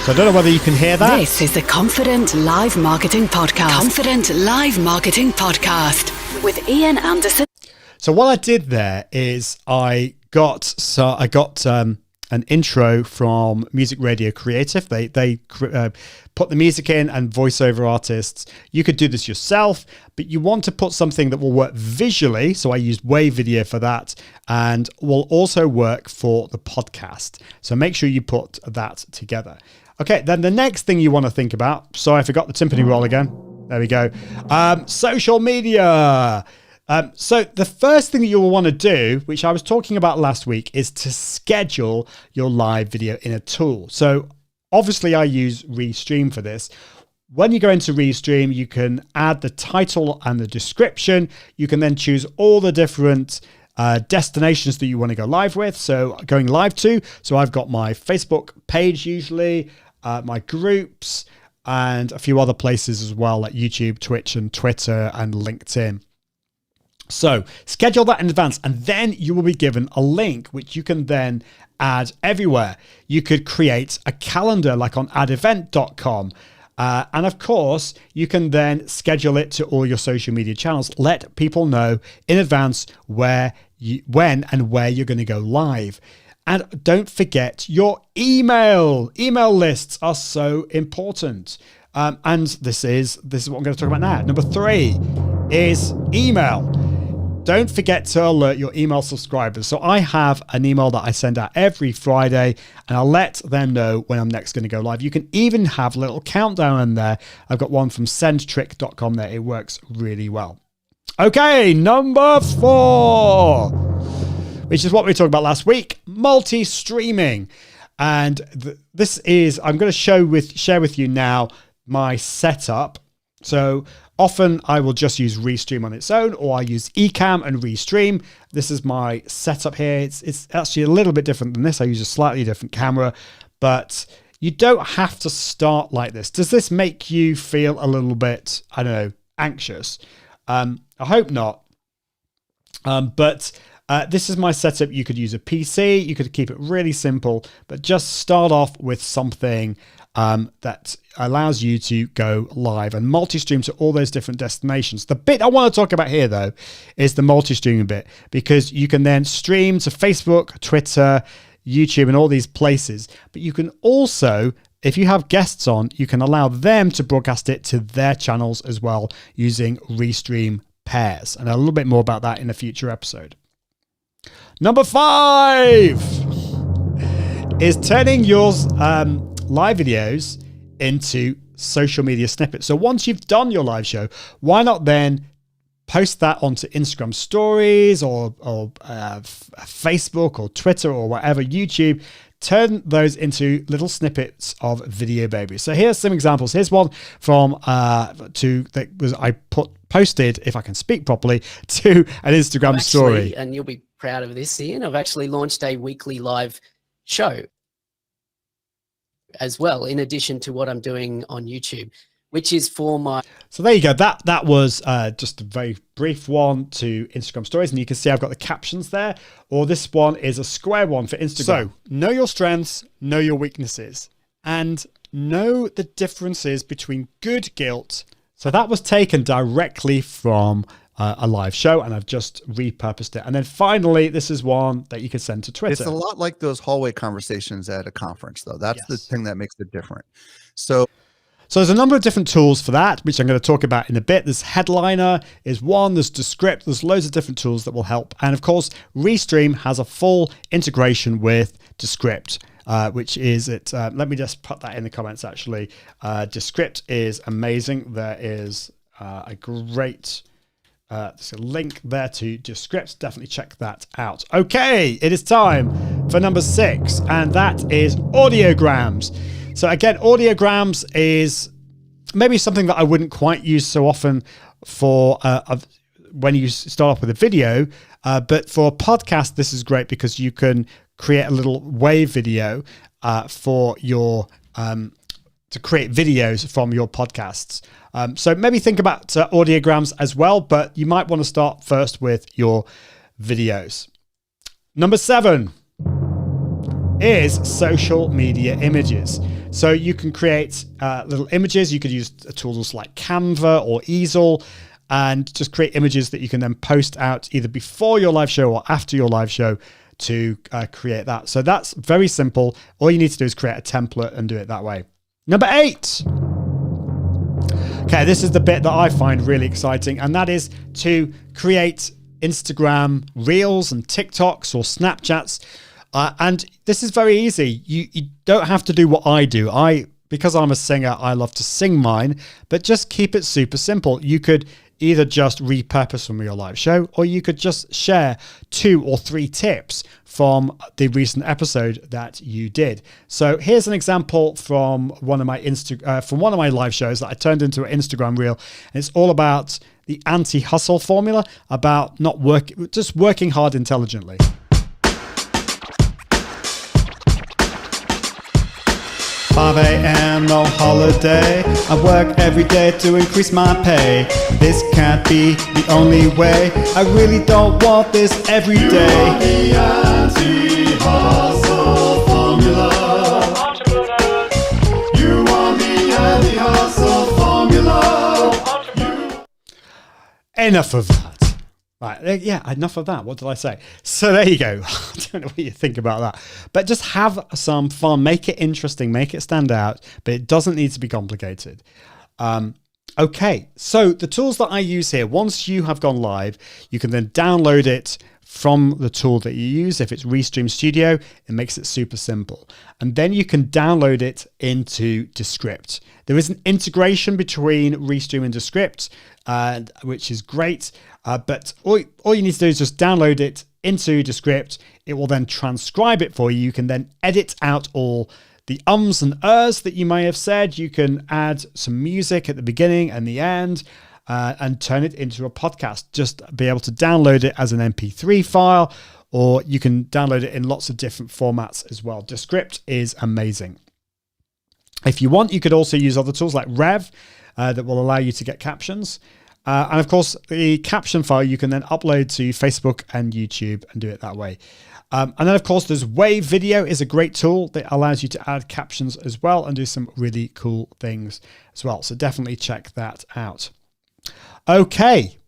So I don't know whether you can hear that. This is the Confident Live Marketing Podcast. Confident Live Marketing Podcast with Ian Anderson. So what I did there is I got an intro from Music Radio Creative. They put the music in and voiceover artists. You could do this yourself, but you want to put something that will work visually. So I used Wave Video for that and will also work for the podcast. So make sure you put that together. Okay, then the next thing you want to think about. Sorry, I forgot the timpani roll again. There we go. Social media. So the first thing that you will want to do, which I was talking about last week, is to schedule your live video in a tool. So obviously I use Restream for this. When you go into Restream, you can add the title and the description. You can then choose all the different destinations that you want to go live with. So going live to, so I've got my Facebook page usually, my groups, and a few other places as well, like YouTube, Twitch, and Twitter, and LinkedIn. So schedule that in advance, and then you will be given a link which you can then add everywhere. You could create a calendar like on addevent.com. And of course, you can then schedule it to all your social media channels. Let people know in advance when and where you're going to go live. And don't forget your email. Email lists are so important. And this is what I'm going to talk about now. Number 3 is email. Don't forget to alert your email subscribers. So I have an email that I send out every Friday, and I'll let them know when I'm next going to go live. You can even have a little countdown in there. I've got one from sendtrick.com there. It works really well. Okay, number 4, which is what we talked about last week, multi-streaming. And this is, I'm going to share with you now my setup. So often I will just use Restream on its own, or I use Ecamm and Restream. This is my setup here. It's actually a little bit different than this. I use a slightly different camera, but you don't have to start like this. Does this make you feel a little bit, I don't know, anxious? I hope not. But this is my setup. You could use a PC. You could keep it really simple, but just start off with something that allows you to go live and multi-stream to all those different destinations. The bit I want to talk about here, though, is the multi-streaming bit, because you can then stream to Facebook, Twitter, YouTube, and all these places. But you can also, if you have guests on, you can allow them to broadcast it to their channels as well using Restream pairs. And a little bit more about that in a future episode. Number 5 is turning your live videos into social media snippets. So once you've done your live show, why not then post that onto Instagram stories or Facebook or Twitter or whatever, YouTube. Turn those into little snippets of video babies. So here's some examples. Here's one from posted, if I can speak properly, to an Instagram story. And you'll be proud of this, Ian. I've actually launched a weekly live show as well, in addition to what I'm doing on YouTube, which is for my... So there you go. That was just a very brief one to Instagram stories. And you can see I've got the captions there. Or this one is a square one for Instagram. So know your strengths, know your weaknesses, and know the differences between good guilt. So that was taken directly from a live show, and I've just repurposed it. And then finally, this is one that you can send to Twitter. It's a lot like those hallway conversations at a conference, though. That's the thing that makes it different. So So there's a number of different tools for that, which I'm going to talk about in a bit. There's Headliner is one, there's Descript, there's loads of different tools that will help. And of course, Restream has a full integration with Descript, which is it. Let me just put that in the comments actually. Descript is amazing. There is a great there's a link there to Descript. Definitely check that out. Okay, it is time for number 6, and that is audiograms. So again, audiograms is maybe something that I wouldn't quite use so often for when you start off with a video, but for a podcast, this is great because you can create a little wave video for your to create videos from your podcasts. So maybe think about audiograms as well, but you might want to start first with your videos. Number 7 is social media images. So you can create little images. You could use tools like Canva or Easel and just create images that you can then post out either before your live show or after your live show to create that. So that's very simple. All you need to do is create a template and do it that way. Number 8. Okay, this is the bit that I find really exciting, and that is to create Instagram Reels and TikToks or Snapchats. And this is very easy. You don't have to do what I do. Because I'm a singer, I love to sing mine, but just keep it super simple. You could either just repurpose from your live show, or you could just share 2 or 3 tips from the recent episode that you did. So here's an example from one of my live shows that I turned into an Instagram reel. And it's all about the anti-hustle formula, about just working hard intelligently. 5 a.m. no holiday. I work every day to increase my pay. This can't be the only way. I really don't want this every day. You want the anti-hustle formula. You want the anti-hustle formula. Enough of that. Right, yeah, enough of that. What did I say? So there you go. I don't know what you think about that. But just have some fun. Make it interesting. Make it stand out. But it doesn't need to be complicated. Okay, so the tools that I use here, once you have gone live, you can then download it from the tool that you use. If it's Restream Studio, it makes it super simple. And then you can download it into Descript. There is an integration between Restream and Descript, which is great. But all you need to do is just download it into Descript. It will then transcribe it for you. You can then edit out all the ums and ers that you may have said. You can add some music at the beginning and the end and turn it into a podcast. Just be able to download it as an MP3 file, or you can download it in lots of different formats as well. Descript is amazing. If you want, you could also use other tools like Rev that will allow you to get captions. And of course, the caption file you can then upload to Facebook and YouTube and do it that way. And then, of course, there's Wave Video is a great tool that allows you to add captions as well and do some really cool things as well. So definitely check that out. Okay,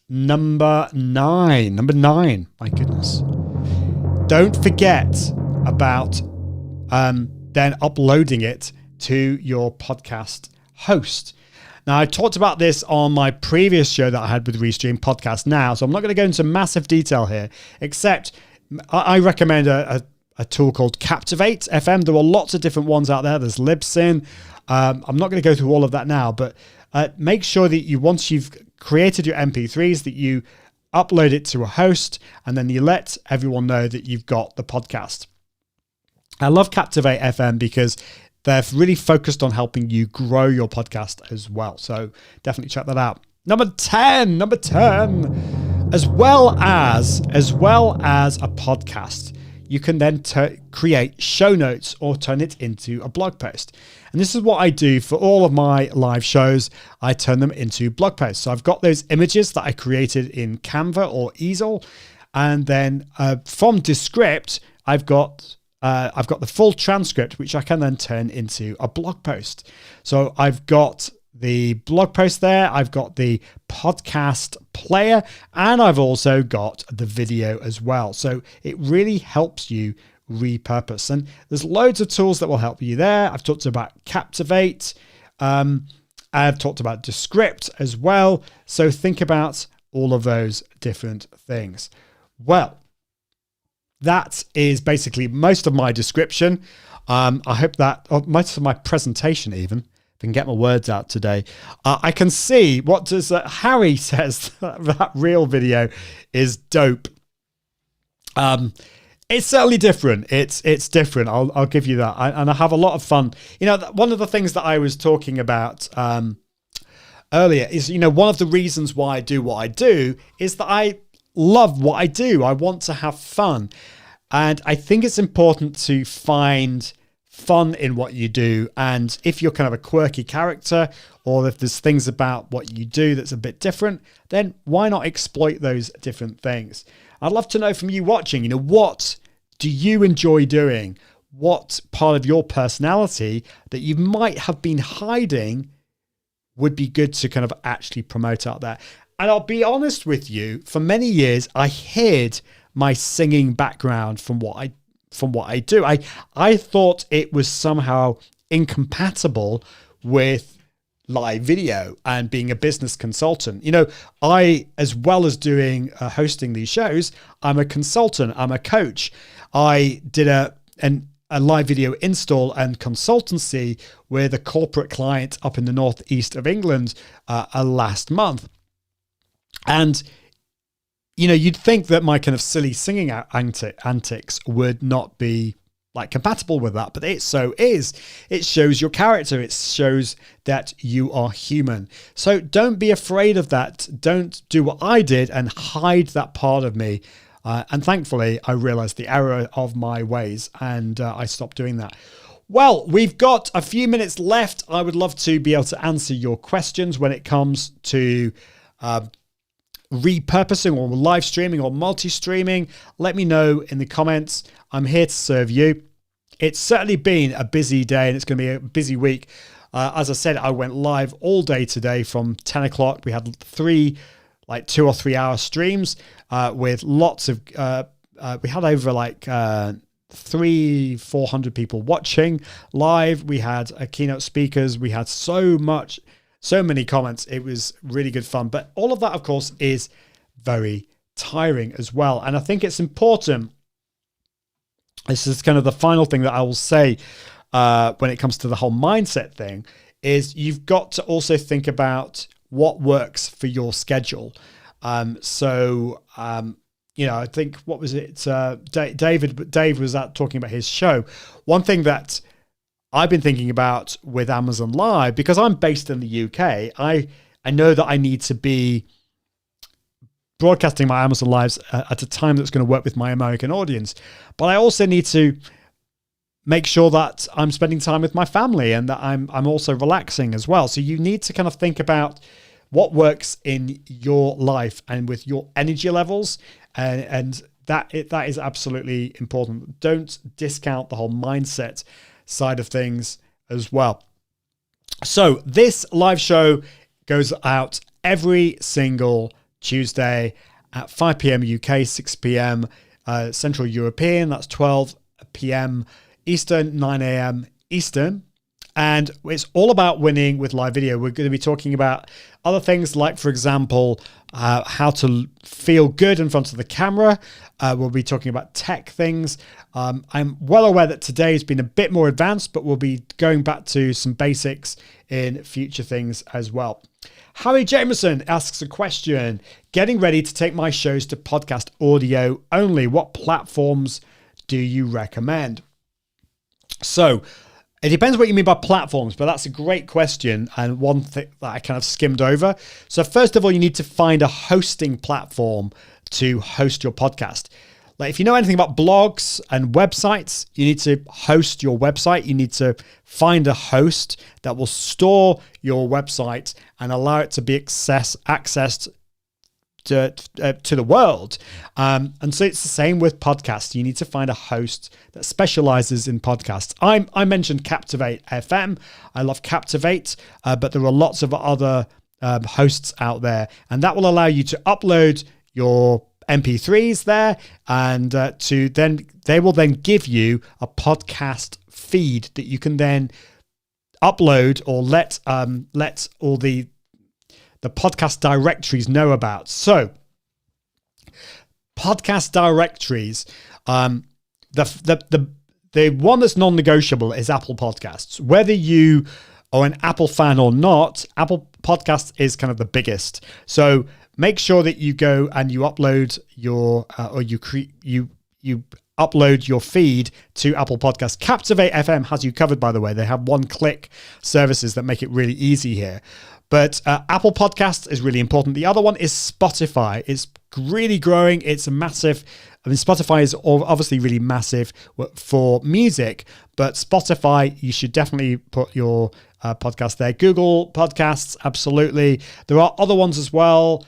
number 9. My goodness. Don't forget about then uploading it to your podcast host. Now, I talked about this on my previous show that I had with Restream Podcast Now, so I'm not going to go into massive detail here, except I recommend a tool called Captivate FM. There are lots of different ones out there. There's Libsyn. I'm not going to go through all of that now, but make sure that once you've created your MP3s, that you upload it to a host, and then you let everyone know that you've got the podcast. I love Captivate FM because they're really focused on helping you grow your podcast as well. So definitely check that out. Number 10, as well as a podcast, you can then create show notes or turn it into a blog post. And this is what I do for all of my live shows. I turn them into blog posts. So I've got those images that I created in Canva or Easel. And then from Descript, I've got the full transcript, which I can then turn into a blog post. So I've got the blog post there, I've got the podcast player, and I've also got the video as well. So it really helps you repurpose. And there's loads of tools that will help you there. I've talked about Captivate. I've talked about Descript as well. So think about all of those different things. Well, that is basically most of my description. I hope that, or most of my presentation even, if I can get my words out today. I can see, what does Harry says, that real video is dope. It's certainly different. It's different. I'll give you that. And I have a lot of fun. You know, one of the things that I was talking about earlier is, you know, one of the reasons why I do what I do is that I love what I do. I want to have fun. And I think it's important to find fun in what you do. And if you're kind of a quirky character, or if there's things about what you do that's a bit different, then why not exploit those different things? I'd love to know from you watching, you know, what do you enjoy doing? What part of your personality that you might have been hiding would be good to kind of actually promote out there? And I'll be honest with you, for many years, I hid my singing background from what I do. I thought it was somehow incompatible with live video and being a business consultant. You know, I, as well as doing hosting these shows, I'm a consultant, I'm a coach. I did a live video install and consultancy with a corporate client up in the northeast of England last month. And, you know, you'd think that my kind of silly singing antics would not be like compatible with that, but it so is. It shows your character. It shows that you are human. So don't be afraid of that. Don't do what I did and hide that part of me. And thankfully, I realized the error of my ways, and I stopped doing that. Well, we've got a few minutes left. I would love to be able to answer your questions when it comes to repurposing or live streaming or multi-streaming. Let me know in the comments. I'm here to serve you. It's certainly been a busy day, and it's going to be a busy week. As I said, I went live all day today from 10 o'clock. We had 2 or 3 hour streams with lots of, we had over 300-400 people watching live. We had keynote speakers. We had so many comments. It was really good fun. But all of that, of course, is very tiring as well. And I think it's important. This is kind of the final thing that I will say when it comes to the whole mindset thing, is you've got to also think about what works for your schedule. You know, I think, what was it? Dave was talking about his show. One thing that I've been thinking about with Amazon Live, because I'm based in the UK, I know that I need to be broadcasting my Amazon Lives at a time that's going to work with my American audience. But I also need to make sure that I'm spending time with my family and that I'm also relaxing as well. So you need to kind of think about what works in your life and with your energy levels, and that is absolutely important. Don't discount the whole mindset side of things as well. So this live show goes out every single Tuesday at 5 p.m. UK, 6 p.m. Central European. That's 12 p.m. Eastern, 9 a.m. Eastern. And it's all about winning with live video. We're going to be talking about other things like, for example, how to feel good in front of the camera. We'll be talking about tech things. I'm well aware that today has been a bit more advanced, but we'll be going back to some basics in future things as well. Harry Jameson asks a question. Getting ready to take my shows to podcast audio only. What platforms do you recommend? So it depends what you mean by platforms, but that's a great question, and one thing that I kind of skimmed over. So first of all, you need to find a hosting platform to host your podcast. Like, if you know anything about blogs and websites, you need to host your website. You need to find a host that will store your website and allow it to be accessed to the world. And so it's the same with podcasts. You need to find a host that specializes in podcasts. I mentioned Captivate FM. I love Captivate, but there are lots of other hosts out there, and that will allow you to upload your MP3s there, and they will then give you a podcast feed that you can then upload or let all the podcast directories know about. So podcast directories, the one that's non-negotiable is Apple Podcasts. Whether you are an Apple fan or not, Apple Podcasts is kind of the biggest. So make sure that you go and you upload your you upload your feed to Apple Podcasts. Captivate FM has you covered, by the way. They have one-click services that make it really easy here. But Apple Podcasts is really important. The other one is Spotify. It's really growing. It's a massive. I mean, Spotify is obviously really massive for music, but Spotify, you should definitely put your podcast there. Google Podcasts, absolutely. There are other ones as well,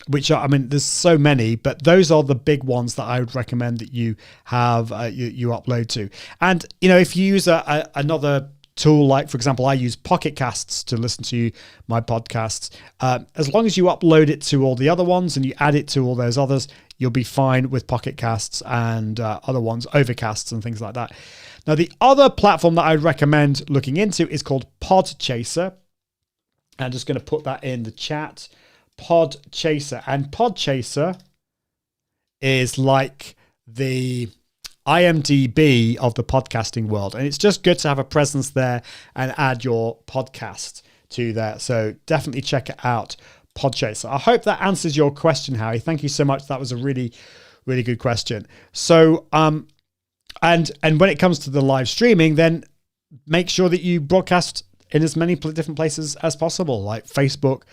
which are, I mean, there's so many, but those are the big ones that I would recommend that you have, you upload to. And, you know, if you use another tool, like, for example, I use Pocket Casts to listen to my podcasts. As long as you upload it to all the other ones and you add it to all those others, you'll be fine with Pocket Casts and other ones, Overcasts and things like that. Now, the other platform that I would recommend looking into is called Podchaser. I'm just going to put that in the chat. Podchaser. And Podchaser is like the IMDb of the podcasting world. And it's just good to have a presence there and add your podcast to there. So definitely check it out, Podchaser. I hope that answers your question, Harry. Thank you so much. That was a really, really good question. So, and when it comes to the live streaming, then make sure that you broadcast in as many different places as possible, like Facebook,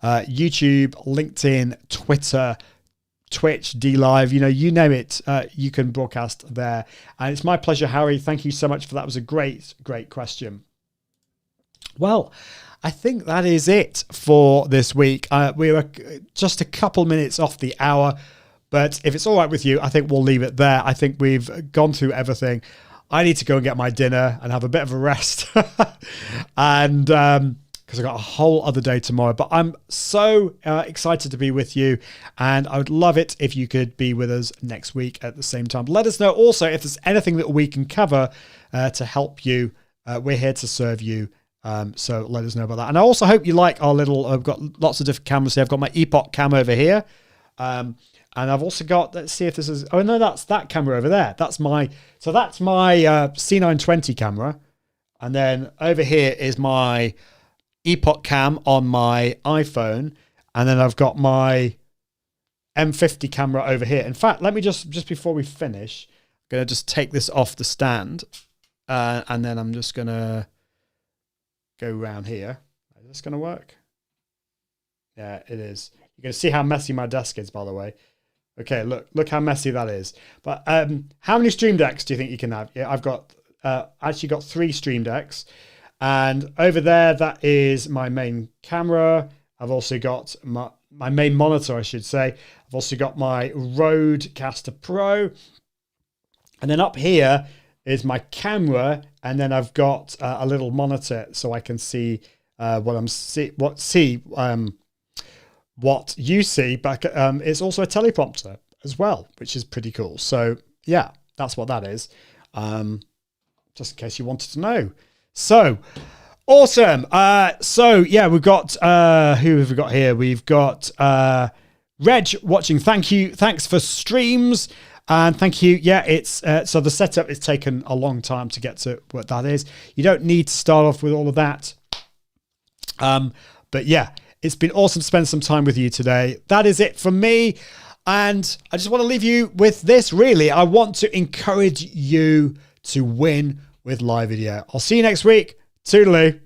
YouTube, LinkedIn, Twitter, Twitch, DLive, you know, you name it, you can broadcast there. And it's my pleasure, Harry. Thank you so much for that. It was a great, great question. Well, I think that is it for this week. We were just a couple minutes off the hour, but if it's all right with you, I think we'll leave it there. I think we've gone through everything. I need to go and get my dinner and have a bit of a rest. And because I've got a whole other day tomorrow. But I'm so excited to be with you, and I would love it if you could be with us next week at the same time. Let us know also if there's anything that we can cover to help you. We're here to serve you. So let us know about that. And I also hope you like our little, I've got lots of different cameras here. I've got my Epoch cam over here. And I've also got, let's see if this is, oh no, that's that camera over there. That's my C920 camera. And then over here is my Epoch cam on my iPhone. And then I've got my M50 camera over here. In fact, let me just before we finish, I'm going to just take this off the stand. And then I'm just going to go around here. Is this going to work? Yeah, it is. You're going to see how messy my desk is, by the way. Okay, look how messy that is. But how many Stream Decks do you think you can have? Yeah, I've got actually got 3 Stream Decks. And over there, that is my main camera. I've also got my main monitor, I should say. I've also got my Rodecaster Pro. And then up here is my camera. And then I've got a little monitor so I can see what you see, but it's also a teleprompter as well, which is pretty cool. So yeah, that's what that is. Just in case you wanted to know. So awesome. So yeah, we've got who have we got here? We've got Reg watching. Thank you. Thanks for streams. And thank you. Yeah, it's so the setup has taken a long time to get to what that is. You don't need to start off with all of that. But yeah, it's been awesome to spend some time with you today. That is it from me. And I just want to leave you with this, really. I want to encourage you to win with live video. I'll see you next week. Toodaloo.